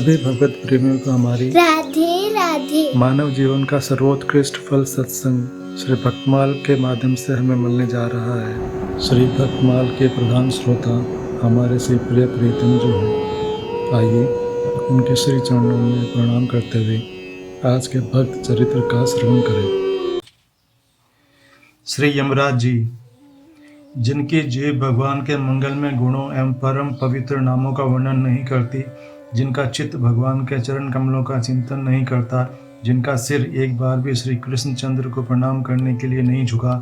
सभी भगवत प्रेमियों को हमारी राधे राधे। मानव जीवन का सर्वोत्कृष्ट फल सत्संग श्री भक्तमाल के माध्यम से हमें मिलने जा रहा है। श्री भक्तमाल के प्रधान श्रोता हमारे श्री प्रिय प्रीतम जो हैं, आइए उनके श्री चरणों में प्रणाम करते हुए आज के भक्त चरित्र का श्रवण करें। श्री यमराज जी, जिनकी जीव भगवान के मंगलमय गुणों एवं परम पवित्र नामों का वर्णन नहीं करती, जिनका चित्त भगवान के चरण कमलों का चिंतन नहीं करता, जिनका सिर एक बार भी श्री कृष्णचंद्र को प्रणाम करने के लिए नहीं झुका,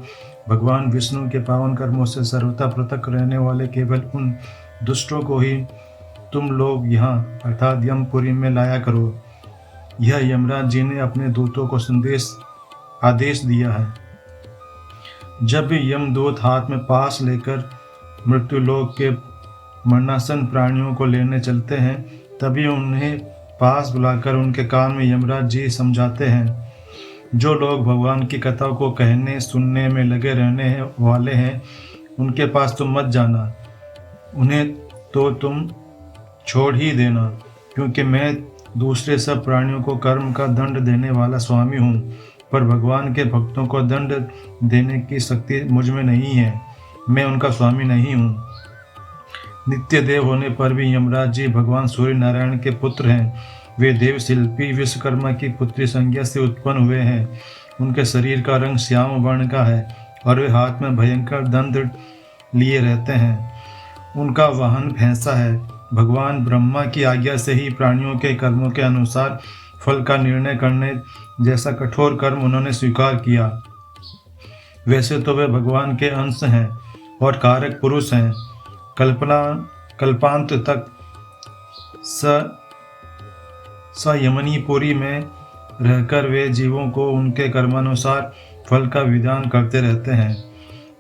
भगवान विष्णु के पावन कर्मों से सर्वथा पृथक रहने वाले केवल उन दुष्टों को ही तुम लोग यहाँ अर्थात यमपुरी में लाया करो। यह यमराज जी ने अपने दूतों को आदेश दिया है। जब भी यमदूत हाथ में पास लेकर मृत्युलोक के मरणासन प्राणियों को लेने चलते हैं, तभी उन्हें पास बुलाकर उनके कान में यमराज जी समझाते हैं, जो लोग भगवान की कथा को कहने सुनने में लगे रहने वाले हैं, उनके पास तुम मत जाना, उन्हें तो तुम छोड़ ही देना, क्योंकि मैं दूसरे सब प्राणियों को कर्म का दंड देने वाला स्वामी हूँ, पर भगवान के भक्तों को दंड देने की शक्ति मुझ में नहीं है। मैं उनका स्वामी नहीं हूँ। नित्य देव होने पर भी यमराज जी भगवान सूर्य नारायण के पुत्र हैं। वे देव शिल्पी विश्वकर्मा की पुत्री संज्ञा से उत्पन्न हुए हैं। उनके शरीर का रंग श्याम वर्ण का है और वे हाथ में भयंकर दंड लिए रहते हैं। उनका वाहन भैंसा है। भगवान ब्रह्मा की आज्ञा से ही प्राणियों के कर्मों के अनुसार फल का निर्णय करने जैसा कठोर कर्म उन्होंने स्वीकार किया। वैसे तो वे भगवान के अंश हैं और कारक पुरुष हैं। कल्पांत तक यमनीपुरी में रहकर वे जीवों को उनके कर्मानुसार फल का विधान करते रहते हैं।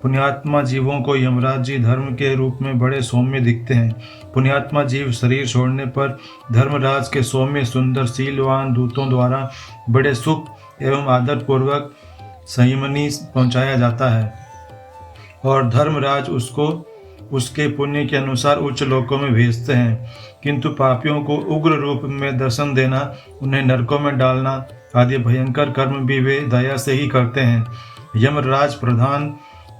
पुण्यात्मा जीवों को यमराज जी धर्म के रूप में बड़े सौम्य दिखते हैं। पुण्यात्मा जीव शरीर छोड़ने पर धर्मराज के सौम्य सुंदर शीलवान दूतों द्वारा बड़े सुख एवं आदर पूर्वक संयमनी पहुंचाया जाता है और धर्मराज उसको उसके पुण्य के अनुसार उच्च लोकों में भेजते हैं। किंतु पापियों को उग्र रूप में दर्शन देना, उन्हें नरकों में डालना आदि भयंकर कर्म भी वे दया से ही करते हैं। यमराज प्रधान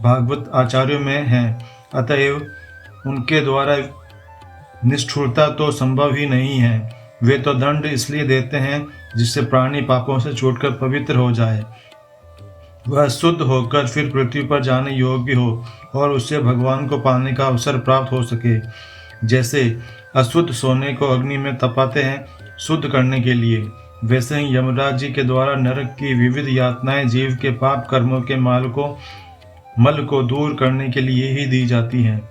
भागवत आचार्यों में हैं, अतएव उनके द्वारा निष्ठुरता तो संभव ही नहीं है। वे तो दंड इसलिए देते हैं जिससे प्राणी पापों से छूटकर पवित्र हो जाए, वह शुद्ध होकर फिर पृथ्वी पर जाने योग्य हो और उससे भगवान को पाने का अवसर प्राप्त हो सके। जैसे अशुद्ध सोने को अग्नि में तपाते हैं शुद्ध करने के लिए, वैसे ही यमराज जी के द्वारा नरक की विविध यातनाएं जीव के पाप कर्मों के मल को दूर करने के लिए ही दी जाती हैं।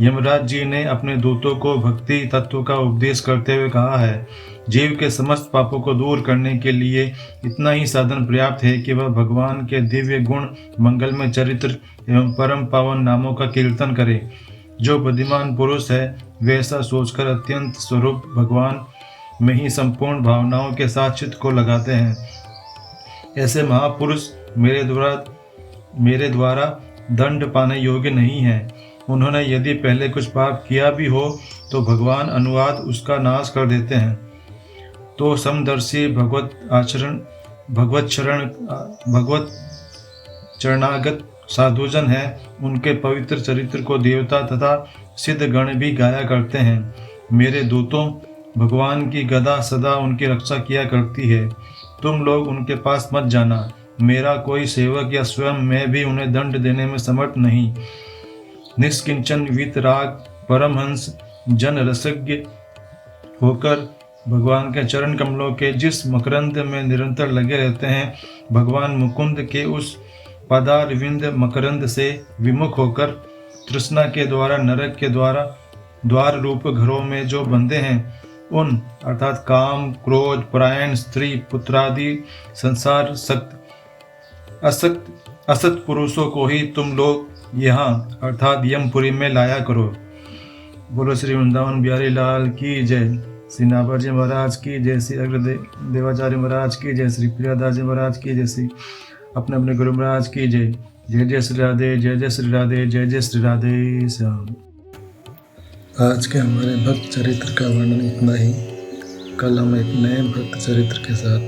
यमराज जी ने अपने दूतों को भक्ति तत्व का उपदेश करते हुए कहा है, जीव के समस्त पापों को दूर करने के लिए इतना ही साधन पर्याप्त है कि वह भगवान के दिव्य गुण मंगलमय चरित्र एवं परम पावन नामों का कीर्तन करे। जो बुद्धिमान पुरुष है वे ऐसा सोचकर अत्यंत स्वरूप भगवान में ही संपूर्ण भावनाओं के साथ चित्त को लगाते हैं। ऐसे महापुरुष मेरे द्वारा दंड पाने योग्य नहीं है। उन्होंने यदि पहले कुछ पाप किया भी हो तो भगवान अनुवाद उसका नाश कर देते हैं। तो समदर्शी भगवत चरणागत साधुजन है, उनके पवित्र चरित्र को देवता तथा सिद्ध गण भी गाया करते हैं। मेरे दूतों, भगवान की गदा सदा उनकी रक्षा किया करती है। तुम लोग उनके पास मत जाना। मेरा कोई सेवक या स्वयं मैं भी उन्हें दंड देने में समर्थ नहीं। निष्किंचन वीतराग परमहंस जन रसज्ञ होकर भगवान के चरण कमलों के जिस मकरंद में निरंतर लगे रहते हैं, भगवान मुकुंद के उस पदारविंद मकरंद से विमुख होकर तृष्णा के द्वारा नरक के द्वार रूप घरों में जो बंधे हैं, उन अर्थात काम क्रोध परायण स्त्री पुत्रादि संसार असत पुरुषों को ही तुम लोग यहाँ अर्थात यमपुरी में लाया करो। बोलो श्री वृंदावन बिहारी लाल की जय, श्री नाभर जी महाराज की जय, श्री देवाचार्य महाराज की जय, श्री प्रियादास जी महाराज की जय, श्री अपने गुरु महाराज की जय। जय जय श्री राधे, जय जय श्री राधे, जय जय श्री राधे श्याम। आज के हमारे भक्त चरित्र का वर्णन इतना ही। कल हम एक नए भक्त चरित्र के साथ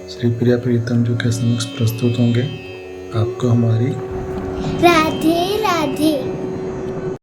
श्री प्रिया प्रीतम जी के समक्ष प्रस्तुत होंगे। आपको हमारी राधे राधे।